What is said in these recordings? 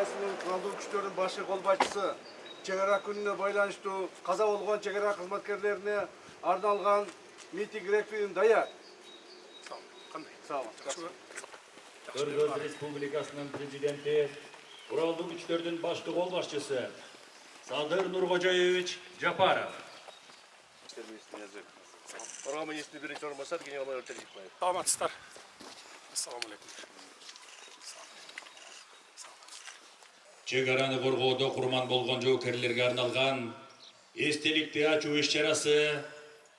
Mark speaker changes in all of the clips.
Speaker 1: Республикасының Құрылымдық күштердің başı қолбасшысы чегара күніне байланыштуу каза болгон чегара кызматкерлерине арналган митинг реквием даяр.
Speaker 2: Кыргыз Республикасынын президенти, Құрылымдық күчтөрдүн башкы қолбасшысы Садыр Нуркожоевич Жапаров.
Speaker 3: Қорғау министрі бірінші орынбасар генерал-майор Тәжікбаев.
Speaker 4: Саламатсыздар. Ассаламу алейкум.
Speaker 2: Чегараны коргоодо курман болгон жоокерлерге арналган эстеликти ачуу иш-чарасы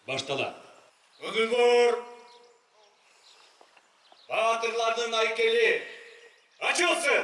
Speaker 2: башталат. Бүгүнгү баатырлардын айкели ачылсын.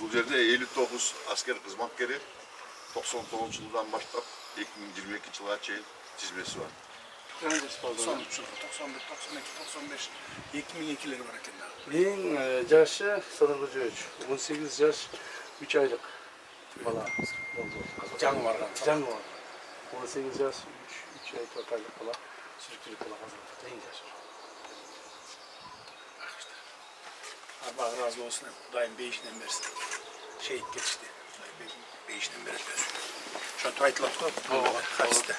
Speaker 5: Бұл жерде 59 asker қызматкері 99 жылдан баштап 2022 жылға чейін тізбесі бар.
Speaker 4: 93, 91, 92, 95, 2002'leri var eкен.
Speaker 1: Мен жашы Садыр Кожоевич, 18 жаш 3 айлық бала болды.
Speaker 4: Жаңы барған.
Speaker 1: Жаңы бар. 18 жаш 3 айлық бала, сүріктілік бала қазір. Ең жашы.
Speaker 4: Allah razı olsun. Daim beyinden versin. Şehit geçti. Beyinden versin. Şu an aytlatı hadiste.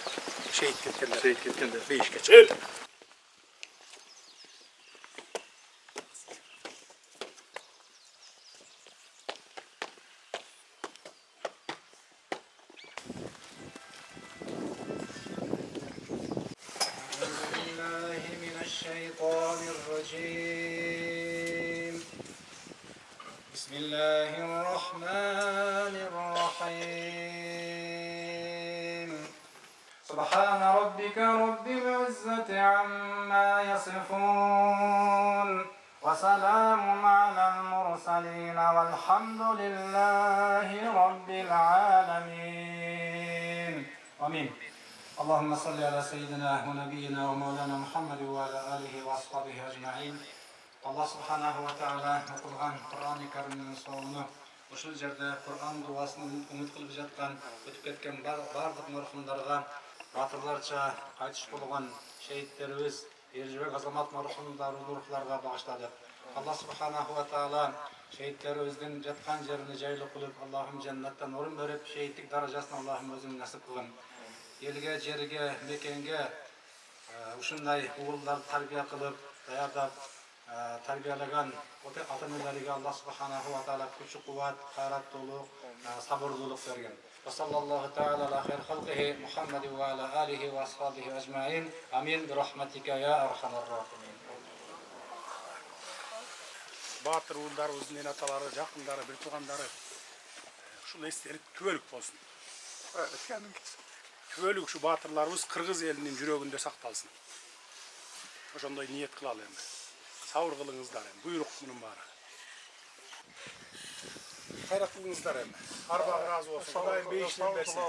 Speaker 4: Şehit ketkenler. Beyiş geçti.
Speaker 6: بسم الله الرحمن الرحيم سبحان ربك رب العزة عما يصفون وسلام على المرسلين والحمد لله رب العالمين آمين اللهم صل على سيدنا ونبينا ومولانا محمد وعلى آله وأصحابه أجمعين Allah subhanahu wa ta'ala okulan Kur'an-ı Kerim'in sonunu uşul jerde Kur'an duasını umut kılıp жатқан, ötüp ketken bardıq marhumlarga batırlarça qaytış bolgan şehitlerimiz, erjibek azamat marhumların ruhlarga bağışladı. Allah subhanahu wa ta'ala şehitlerimizden жатқан jerini jaylı kılıp Allah'ım cennetten orun verip şehitlik darajasını Allah'ım özün nasip kılın. Elge, jerige, mekenge ушундай уулдарды тарбия кылып, даярдап, тарбиялаган ата-энелерге Аллах субханаху ва таала күч кубат, кайраттуулук, сабырдуулук берген. Ва саллаллаху таала ала хайр халкихи Мухаммади ва ала алихи ва асхабихи ажмаин. Амин би рахматика я архамар рахимин.
Speaker 4: Батыр уулдарыбыздын эн аталары, жакындары, бир туугандары ушул эстелик күбөлүк болсун. Күбөлүк ушу батырларыбыз кыргыз элинин жүрөгүндө сакталсын. Ошондой ниет кылалы эми. Сабыр кылыңыздар эми, буйрук мунун баары. Кайрат кылыңыздар эми. Арбагы разы болсун. Кудайым бейишинен берсин.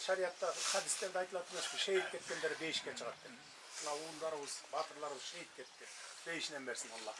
Speaker 4: Шариатта, хадистерде айтылат эмеспи, шейит кеткендер бейишке чыгат деп. Мына уулдарыбыз, батырларыбыз шейит кетти. Бейишинен берсин Аллах.